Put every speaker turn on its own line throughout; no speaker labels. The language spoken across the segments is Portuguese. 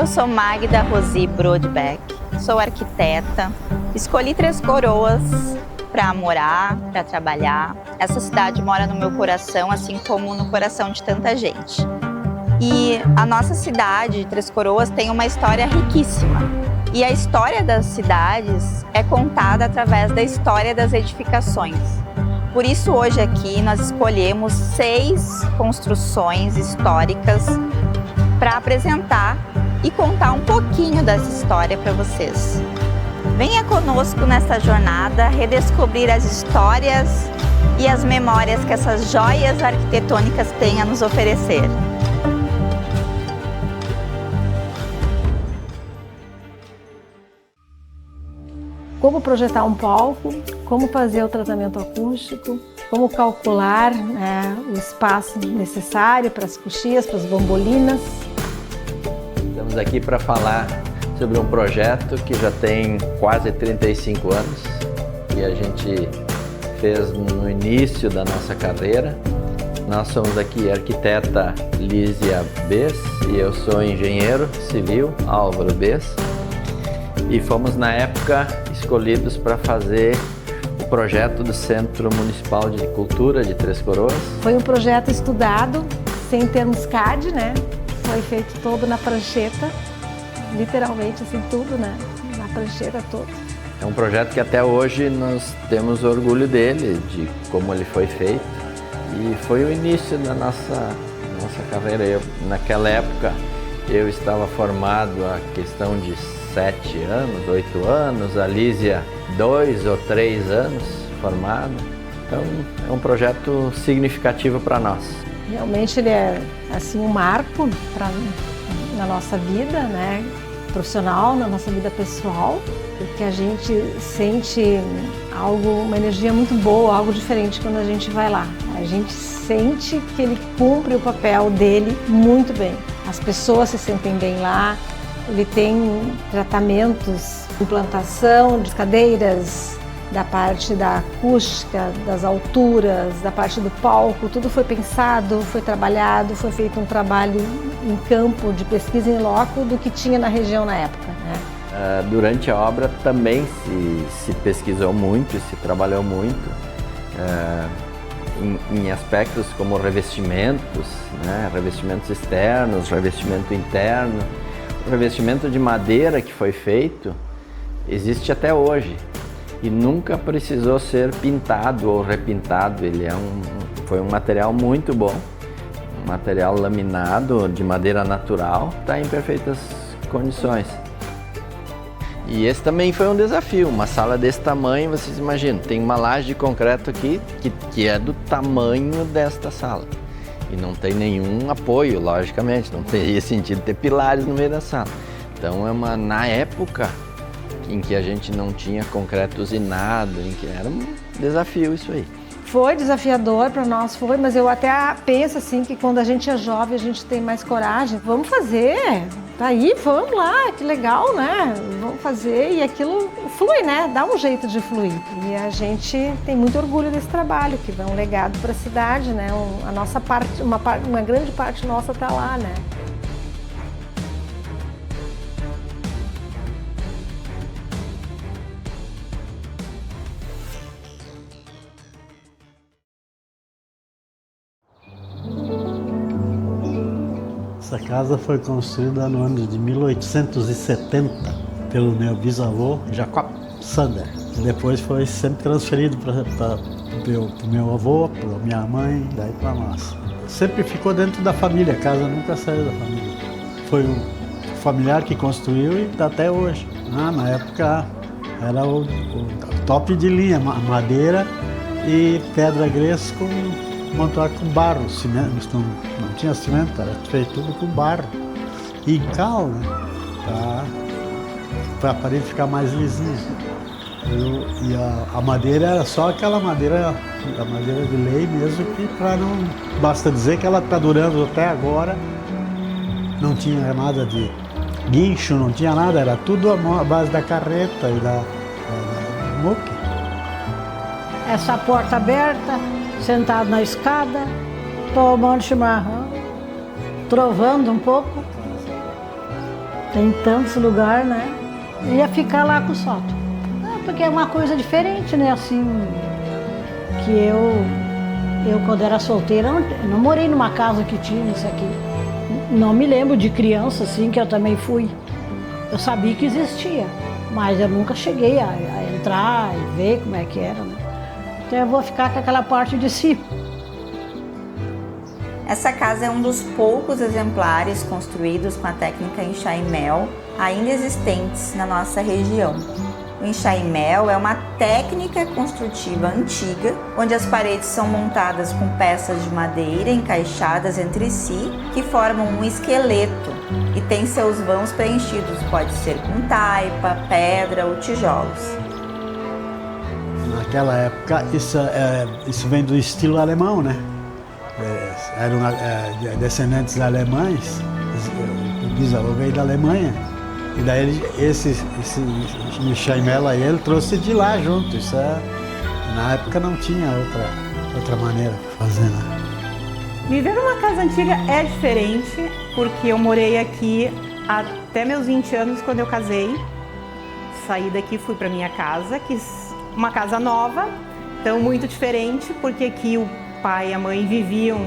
Eu sou Magda Rosi Brodbeck, sou arquiteta, escolhi Três Coroas para morar, para trabalhar. Essa cidade mora no meu coração, assim como no coração de tanta gente. E a nossa cidade, Três Coroas, tem uma história riquíssima. E a história das cidades é contada através da história das edificações. Por isso, hoje aqui, nós escolhemos 6 construções históricas para apresentar e contar um pouquinho dessa história para vocês. Venha conosco nessa jornada redescobrir as histórias e as memórias que essas joias arquitetônicas têm a nos oferecer.
Como projetar um palco, como fazer o tratamento acústico, como calcular o espaço necessário para as coxias, para as bambolinas.
Estamos aqui para falar sobre um projeto que já tem quase 35 anos e a gente fez no início da nossa carreira. Nós somos aqui a arquiteta Lísia Bess e eu sou engenheiro civil Álvaro Bess. E fomos, na época, escolhidos para fazer o projeto do Centro Municipal de Cultura de Três Coroas.
Foi um projeto estudado, sem termos CAD, né? Foi feito todo na prancheta, literalmente assim, tudo, né? Na prancheta toda.
É um projeto que até hoje nós temos orgulho dele, de como ele foi feito. E foi o início da nossa carreira. Naquela época, eu estava formado há questão de 7 anos, 8 anos, a Lísia 2 ou 3 anos formada. Então é um projeto significativo para nós.
Realmente ele é assim um marco na nossa vida, né, profissional, na nossa vida pessoal, porque a gente sente uma energia muito boa, algo diferente quando a gente vai lá. A gente sente que ele cumpre o papel dele muito bem. As pessoas se sentem bem lá. Ele tem tratamentos, implantação de cadeiras, da parte da acústica, das alturas, da parte do palco, tudo foi pensado, foi trabalhado, foi feito um trabalho em campo de pesquisa em loco do que tinha na região na época, né?
Durante a obra também se pesquisou muito, se trabalhou muito em aspectos como revestimentos, né? Revestimentos externos, revestimento interno. O revestimento de madeira que foi feito existe até hoje e nunca precisou ser pintado ou repintado. Ele foi um material muito bom, um material laminado de madeira natural, está em perfeitas condições. E esse também foi um desafio, uma sala desse tamanho, vocês imaginam, tem uma laje de concreto aqui que é do tamanho desta sala. E não tem nenhum apoio, logicamente, não teria sentido ter pilares no meio da sala. Então na época em que a gente não tinha concreto usinado, em que era um desafio isso aí.
Foi desafiador para nós, mas eu até penso assim que quando a gente é jovem a gente tem mais coragem. Vamos fazer, tá aí, vamos lá, que legal, né? Vamos fazer e aquilo flui, né? Dá um jeito de fluir. E a gente tem muito orgulho desse trabalho, que é um legado para a cidade, né? A nossa parte, uma grande parte nossa tá lá, né?
Essa casa foi construída no ano de 1870 pelo meu bisavô, Jacob Sander. Depois foi sempre transferido para o meu avô, para minha mãe, daí para nós. Sempre ficou dentro da família, a casa nunca saiu da família. Foi o familiar que construiu e está até hoje. Na época era o top de linha, madeira e pedra grés montado com barro, cimento, não tinha cimento, era feito tudo com barro e cal, né, para a parede ficar mais lisinha. E a madeira era só aquela madeira, a madeira de lei mesmo, que basta dizer que ela está durando até agora, não tinha nada de guincho, não tinha nada, era tudo à base da carreta e da muque.
Essa porta aberta, sentado na escada, tomando chimarrão, trovando um pouco. tem tantos lugares, né? Ia ficar lá com o sótão. Porque é uma coisa diferente, né? Assim, que eu quando era solteira, eu não morei numa casa que tinha isso aqui. Não me lembro de criança, assim, que eu também fui. Eu sabia que existia, mas eu nunca cheguei a entrar e ver como é que era, né? Então eu vou ficar com aquela parte de cima.
Essa casa é um dos poucos exemplares construídos com a técnica enxaimel ainda existentes na nossa região. O enxaimel é uma técnica construtiva antiga, onde as paredes são montadas com peças de madeira encaixadas entre si, que formam um esqueleto e tem seus vãos preenchidos, pode ser com taipa, pedra ou tijolos.
Naquela época, isso vem do estilo alemão, né? Eram descendentes alemães, o bisavô veio da Alemanha. E daí esse enxaimel aí, ele trouxe de lá junto. Isso na época não tinha outra maneira de fazer, né?
Viver numa casa antiga é diferente, porque eu morei aqui até meus 20 anos quando eu casei. Saí daqui, fui para minha casa, uma casa nova, então muito diferente, porque aqui o pai e a mãe viviam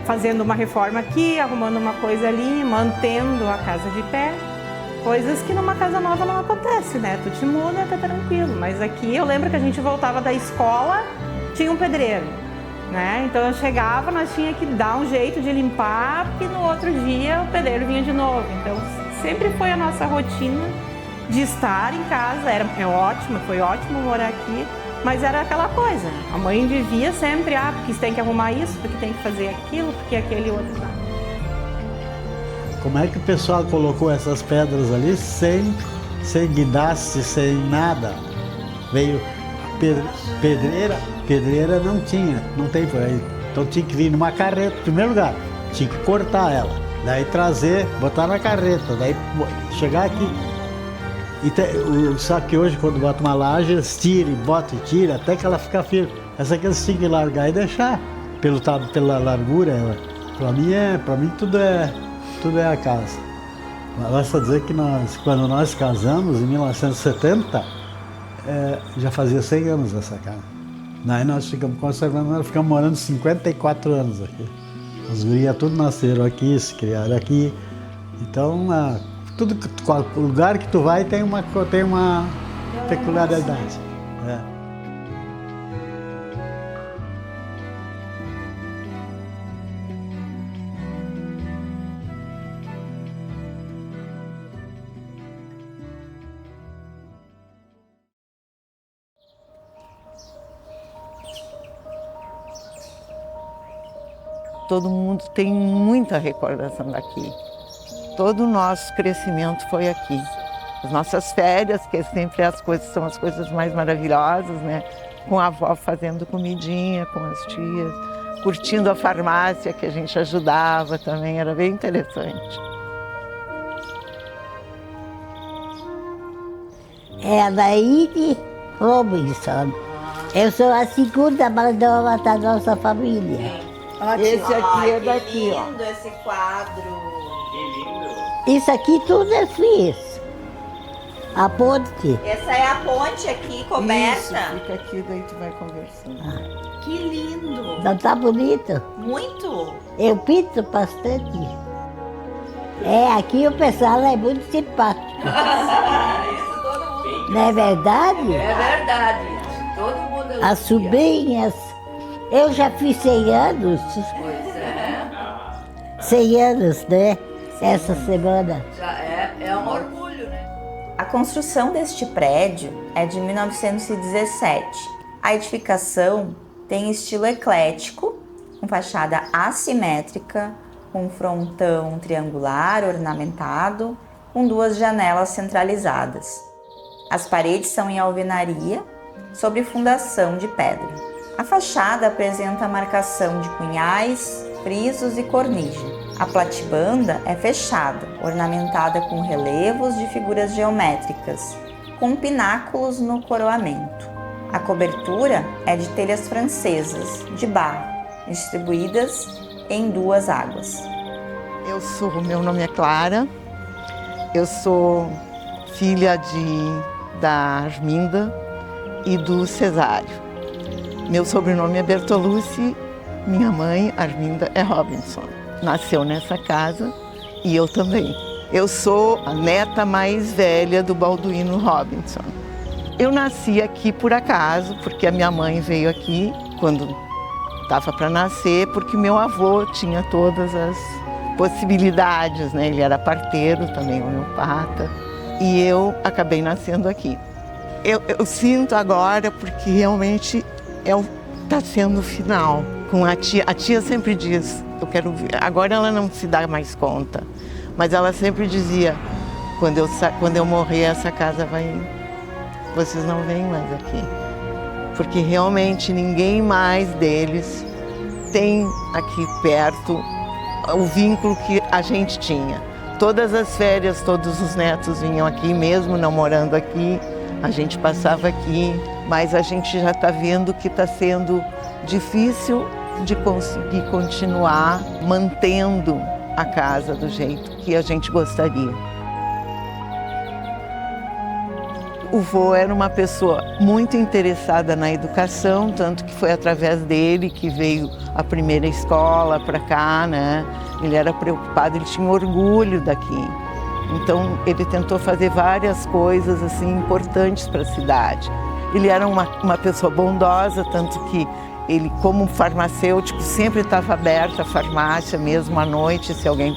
fazendo uma reforma aqui, arrumando uma coisa ali, mantendo a casa de pé. Coisas que numa casa nova não acontece, né? Tu te muda, tá tranquilo. Mas aqui eu lembro que a gente voltava da escola, tinha um pedreiro, né? Então eu chegava, nós tinha que dar um jeito de limpar, porque no outro dia o pedreiro vinha de novo. Então sempre foi a nossa rotina de estar em casa. Foi ótimo morar aqui, mas era aquela coisa. A mãe vivia sempre, porque você tem que arrumar isso, porque tem que fazer aquilo, porque aquele outro não.
Como é que o pessoal colocou essas pedras ali sem guindaste, sem nada? Veio pedreira não tem por aí. Então tinha que vir numa carreta, em primeiro lugar, tinha que cortar ela, daí trazer, botar na carreta, daí chegar aqui. Só que hoje quando bota uma laje, eles tiram, botam e tiram, até que ela fica firme. Essa aqui eles tinham que largar e deixar, pela largura. Para mim tudo é a casa. Mas basta dizer que quando nós casamos, em 1970, já fazia 100 anos essa casa. Daí nós ficamos conservando, nós ficamos morando 54 anos aqui. As gurias tudo nasceram aqui, se criaram aqui. Então, lugar que tu vai tem uma peculiaridade.
Todo mundo tem muita recordação daqui. Todo o nosso crescimento foi aqui. As nossas férias, que sempre são as coisas mais maravilhosas, né? Com a avó fazendo comidinha, com as tias, curtindo a farmácia que a gente ajudava também, era bem interessante.
É a Daíde Robinson. Eu sou a segunda mais nova da nossa família.
Esse aqui é daqui, ó.
Que lindo esse quadro.
Isso aqui tudo eu fiz. A ponte.
Essa é a ponte aqui, coberta.
Isso, fica aqui, daí tu vai conversando.
Que lindo.
Não tá bonito?
Muito.
Eu pinto bastante. Aqui o pessoal é muito simpático.
Isso todo mundo.
Não é verdade?
É verdade. Todo mundo.
As sobrinhas. Eu já fiz 100 anos.
Pois é.
100 anos, né? Essa semana.
Já é um orgulho, né? A construção deste prédio é de 1917. A edificação tem estilo eclético, com fachada assimétrica, com frontão triangular ornamentado, com 2 janelas centralizadas. As paredes são em alvenaria, sobre fundação de pedra. A fachada apresenta a marcação de cunhais, frisos e cornija. A platibanda é fechada, ornamentada com relevos de figuras geométricas, com pináculos no coroamento. A cobertura é de telhas francesas, de barro, distribuídas em 2 águas.
Meu nome é Clara. Eu sou filha da Arminda e do Cesário. Meu sobrenome é Bertolucci, minha mãe, Arminda, é Robinson. Nasceu nessa casa e eu também. Eu sou a neta mais velha do Balduino Robinson. Eu nasci aqui por acaso, porque a minha mãe veio aqui quando estava para nascer, porque meu avô tinha todas as possibilidades, né? Ele era parteiro, também homeopata, e eu acabei nascendo aqui. Eu sinto agora, porque realmente está sendo o final. Com a tia sempre diz, agora ela não se dá mais conta, mas ela sempre dizia, quando eu morrer essa casa vocês não vêm mais aqui. Porque realmente ninguém mais deles tem aqui perto o vínculo que a gente tinha. Todas as férias, todos os netos vinham aqui, mesmo não morando aqui, a gente passava aqui, mas a gente já está vendo que está sendo difícil de conseguir continuar mantendo a casa do jeito que a gente gostaria. O vô era uma pessoa muito interessada na educação, tanto que foi através dele que veio a primeira escola para cá, né? Ele era preocupado, ele tinha orgulho daqui. Então ele tentou fazer várias coisas assim importantes para a cidade. Ele era uma pessoa bondosa, tanto que ele, como farmacêutico, sempre estava aberta a farmácia, mesmo à noite, se alguém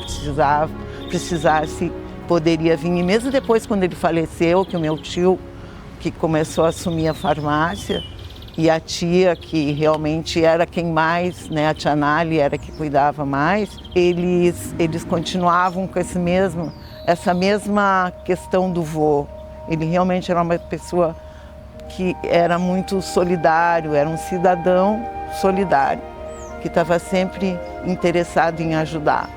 precisasse, poderia vir. E mesmo depois, quando ele faleceu, que o meu tio, que começou a assumir a farmácia, e a tia, que realmente era quem mais, né, a tia Nali era que cuidava mais, eles continuavam com essa mesma questão do vô. Ele realmente era uma pessoa que era muito solidário, era um cidadão solidário, que estava sempre interessado em ajudar.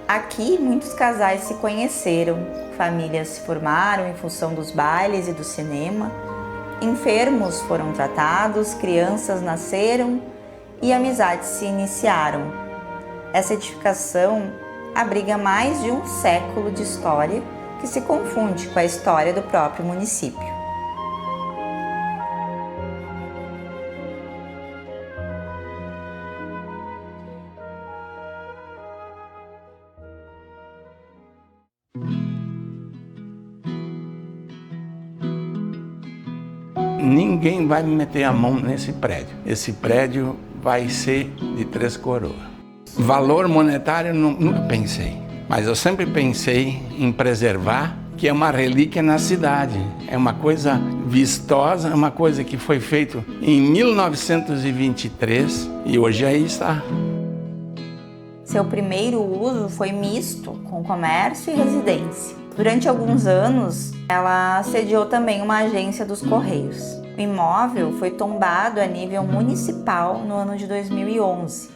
Aqui, muitos casais se conheceram, famílias se formaram em função dos bailes e do cinema, enfermos foram tratados, crianças nasceram e amizades se iniciaram. Essa edificação abriga mais de um século de história que se confunde com a história do próprio município.
Ninguém vai me meter a mão nesse prédio. Esse prédio vai ser de Três Coroas. Valor monetário nunca pensei, mas eu sempre pensei em preservar, que é uma relíquia na cidade. É uma coisa vistosa, é uma coisa que foi feita em 1923 e hoje aí está.
Seu primeiro uso foi misto, com comércio e residência. Durante alguns anos, ela sediou também uma agência dos Correios. O imóvel foi tombado a nível municipal no ano de 2011.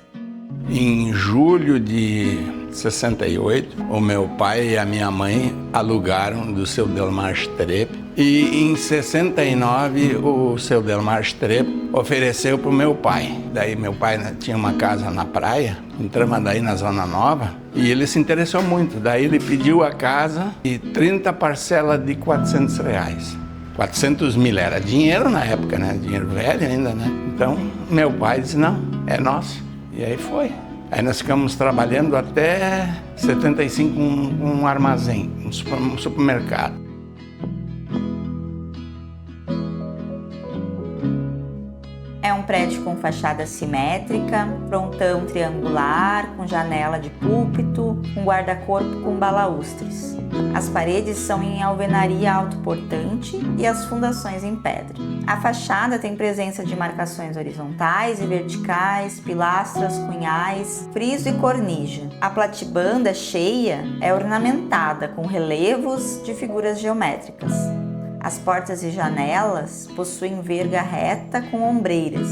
Em julho de 68, o meu pai e a minha mãe alugaram do seu Delmar Strepp. E em 69, o seu Delmar Strepp ofereceu para o meu pai. Daí meu pai tinha uma casa na praia, entramos daí na Zona Nova, e ele se interessou muito. Daí ele pediu a casa e 30 parcelas de R$400. 400 mil era dinheiro na época, né? Dinheiro velho ainda, né? Então meu pai disse, não, é nosso. E aí foi. Aí nós ficamos trabalhando até 75 um armazém, um supermercado.
É um prédio com fachada simétrica, frontão triangular, com janela de púlpito, com guarda-corpo com balaústres. As paredes são em alvenaria autoportante e as fundações em pedra. A fachada tem presença de marcações horizontais e verticais, pilastras, cunhais, friso e cornija. A platibanda cheia é ornamentada com relevos de figuras geométricas. As portas e janelas possuem verga reta com ombreiras.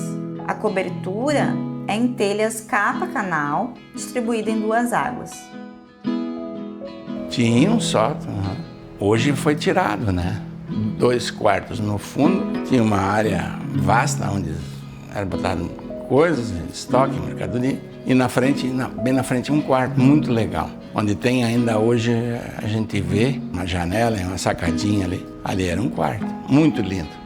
A cobertura é em telhas capa-canal, distribuída em 2 águas.
Tinha um sótão, hoje foi tirado, né? 2 quartos no fundo, tinha uma área vasta onde era botado coisas, estoque, mercadoria, e na frente, bem na frente, um quarto muito legal. onde tem ainda hoje, a gente vê uma janela, uma sacadinha ali. Ali era um quarto, muito lindo.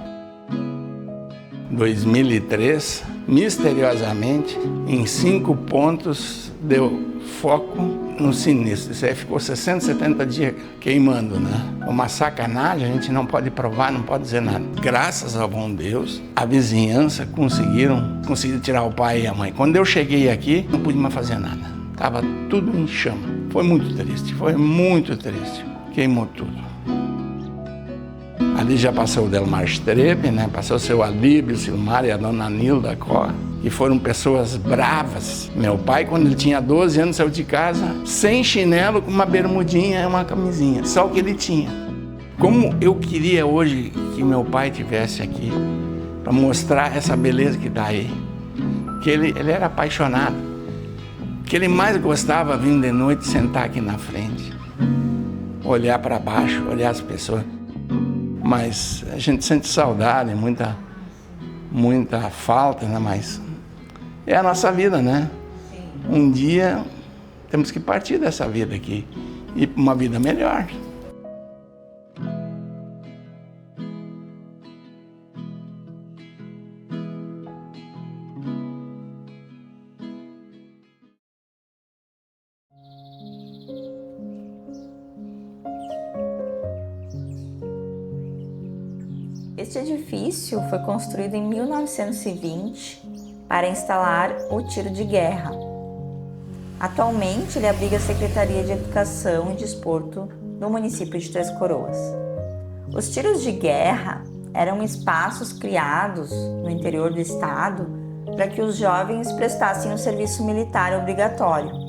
2003, misteriosamente, em 5 pontos, deu foco no sinistro. Isso aí ficou 60, 70 dias queimando, né? Uma sacanagem, a gente não pode provar, não pode dizer nada. Graças ao bom Deus, a vizinhança conseguiram tirar o pai e a mãe. Quando eu cheguei aqui, não pude mais fazer nada. Estava tudo em chama. Foi muito triste. Queimou tudo. Ali já passou o Delmar Strepe, né? Passou o seu Alíbio, o Silmar e a dona Nilda Có, que foram pessoas bravas. Meu pai, quando ele tinha 12 anos, saiu de casa sem chinelo, com uma bermudinha e uma camisinha, só o que ele tinha. Como eu queria hoje que meu pai estivesse aqui, para mostrar essa beleza que está aí. Que ele era apaixonado. O que ele mais gostava, vindo de noite, sentar aqui na frente, olhar para baixo, olhar as pessoas. Mas a gente sente saudade, muita falta, né? Mas é a nossa vida, né? Um dia temos que partir dessa vida aqui e para uma vida melhor.
Este edifício foi construído em 1920 para instalar o tiro de guerra. Atualmente, ele abriga a Secretaria de Educação e Desporto do município de Três Coroas. Os tiros de guerra eram espaços criados no interior do estado para que os jovens prestassem o serviço militar obrigatório.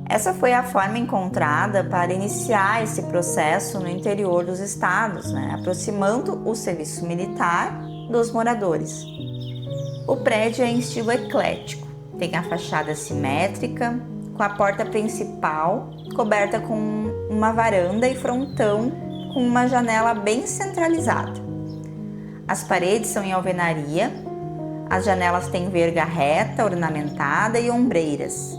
Essa foi a forma encontrada para iniciar esse processo no interior dos estados, aproximando o serviço militar dos moradores. O prédio é em estilo eclético, tem a fachada simétrica, com a porta principal coberta com uma varanda e frontão com uma janela bem centralizada. As paredes são em alvenaria, as janelas têm verga reta, ornamentada e ombreiras.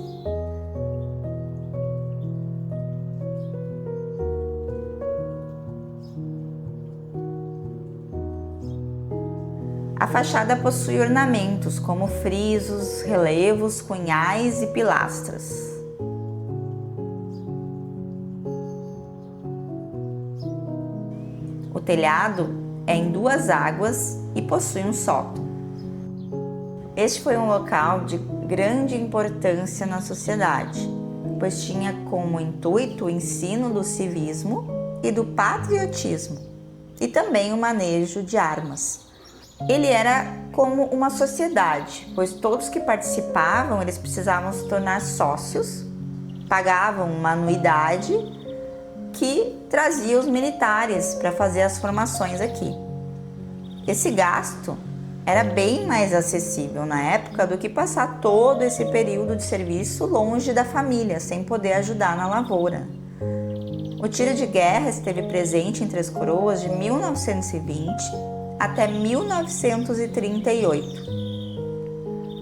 A fachada possui ornamentos como frisos, relevos, cunhais e pilastras. O telhado é em 2 águas e possui um sótão. Este foi um local de grande importância na sociedade, pois tinha como intuito o ensino do civismo e do patriotismo, e também o manejo de armas. Ele era como uma sociedade, pois todos que participavam, eles precisavam se tornar sócios, pagavam uma anuidade que trazia os militares para fazer as formações aqui. Esse gasto era bem mais acessível na época do que passar todo esse período de serviço longe da família, sem poder ajudar na lavoura. O tiro de guerra esteve presente em Três Coroas de 1920 até 1938.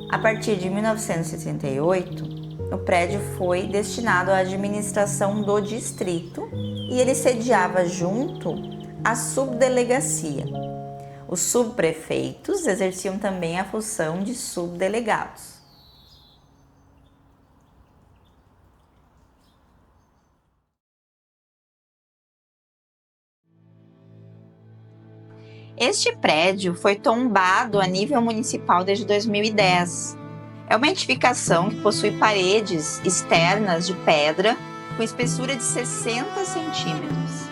A partir de 1938, o prédio foi destinado à administração do distrito e ele sediava junto à subdelegacia. Os subprefeitos exerciam também a função de subdelegados. Este prédio foi tombado a nível municipal desde 2010. É uma edificação que possui paredes externas de pedra com espessura de 60 centímetros.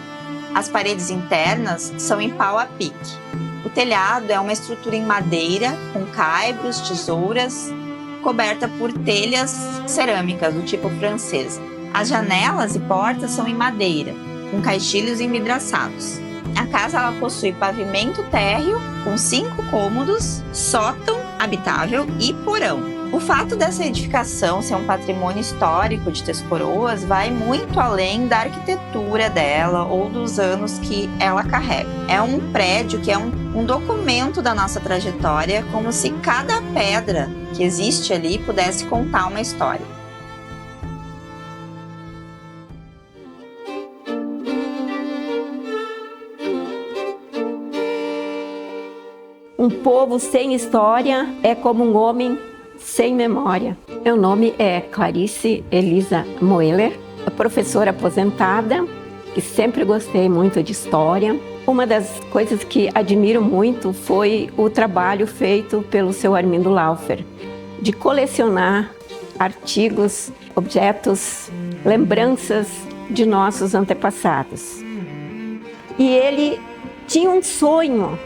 As paredes internas são em pau a pique. O telhado é uma estrutura em madeira com caibros, tesouras, coberta por telhas cerâmicas do tipo francês. As janelas e portas são em madeira, com caixilhos envidraçados. A casa ela possui pavimento térreo com 5 cômodos, sótão habitável e porão. O fato dessa edificação ser um patrimônio histórico de Três Coroas vai muito além da arquitetura dela ou dos anos que ela carrega. É um prédio que é um documento da nossa trajetória, como se cada pedra que existe ali pudesse contar uma história.
Um povo sem história é como um homem sem memória. Meu nome é Clarice Elisa Moeller, professora aposentada, que sempre gostei muito de história. Uma das coisas que admiro muito foi o trabalho feito pelo seu Armindo Laufer, de colecionar artigos, objetos, lembranças de nossos antepassados. E ele tinha um sonho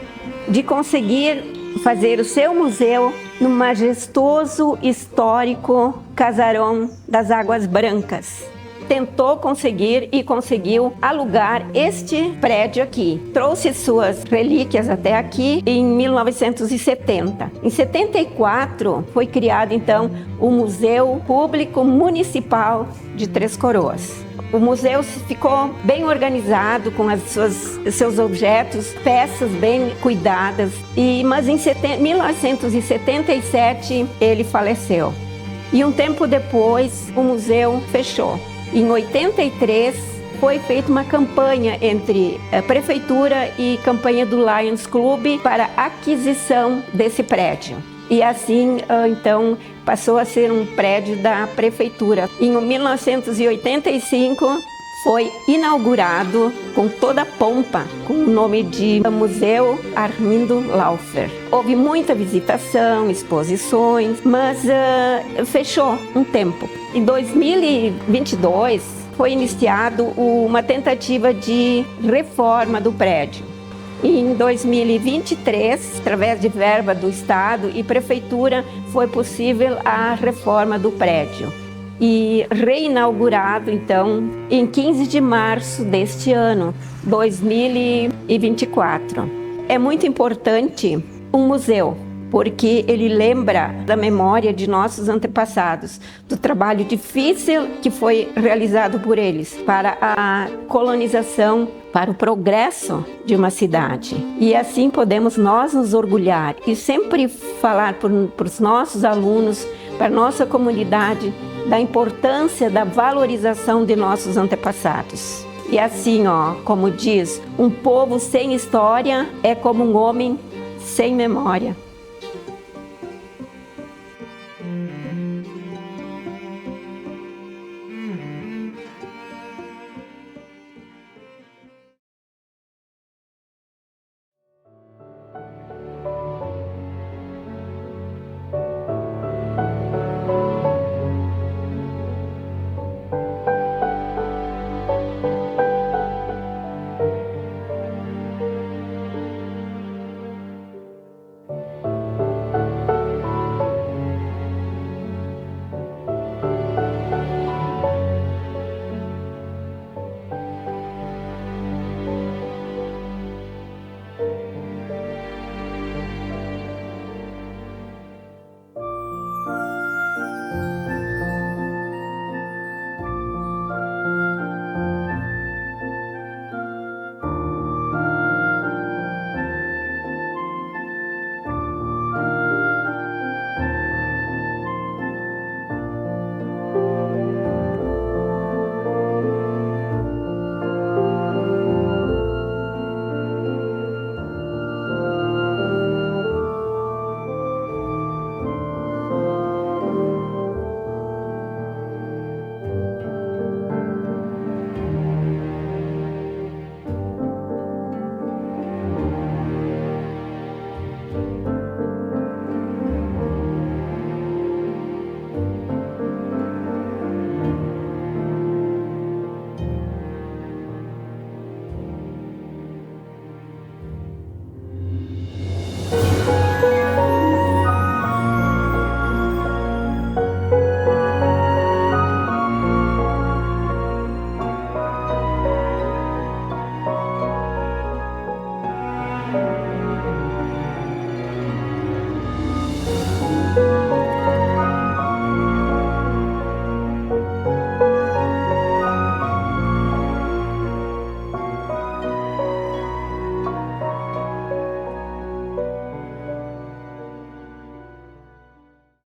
de conseguir fazer o seu museu no majestoso, histórico casarão das Águas Brancas. Tentou conseguir e conseguiu alugar este prédio aqui. Trouxe suas relíquias até aqui em 1970. Em 74 foi criado então o Museu Público Municipal de Três Coroas. O museu ficou bem organizado com seus objetos, peças bem cuidadas, mas em 1977 ele faleceu. E um tempo depois o museu fechou. Em 83 foi feita uma campanha entre a prefeitura e campanha do Lions Club para aquisição desse prédio. E assim, então, passou a ser um prédio da prefeitura. Em 1985 foi inaugurado com toda a pompa, com o nome de Museu Armindo Laufer. Houve muita visitação, exposições, mas fechou um tempo. Em 2022 foi iniciado uma tentativa de reforma do prédio. Em 2023, através de verba do Estado e Prefeitura, foi possível a reforma do prédio. E reinaugurado, então, em 15 de março deste ano, 2024. É muito importante um museu, porque ele lembra da memória de nossos antepassados, do trabalho difícil que foi realizado por eles para a colonização, para o progresso de uma cidade. E assim podemos nós nos orgulhar e sempre falar para os nossos alunos, para a nossa comunidade, da importância da valorização de nossos antepassados. E assim, como diz, um povo sem história é como um homem sem memória.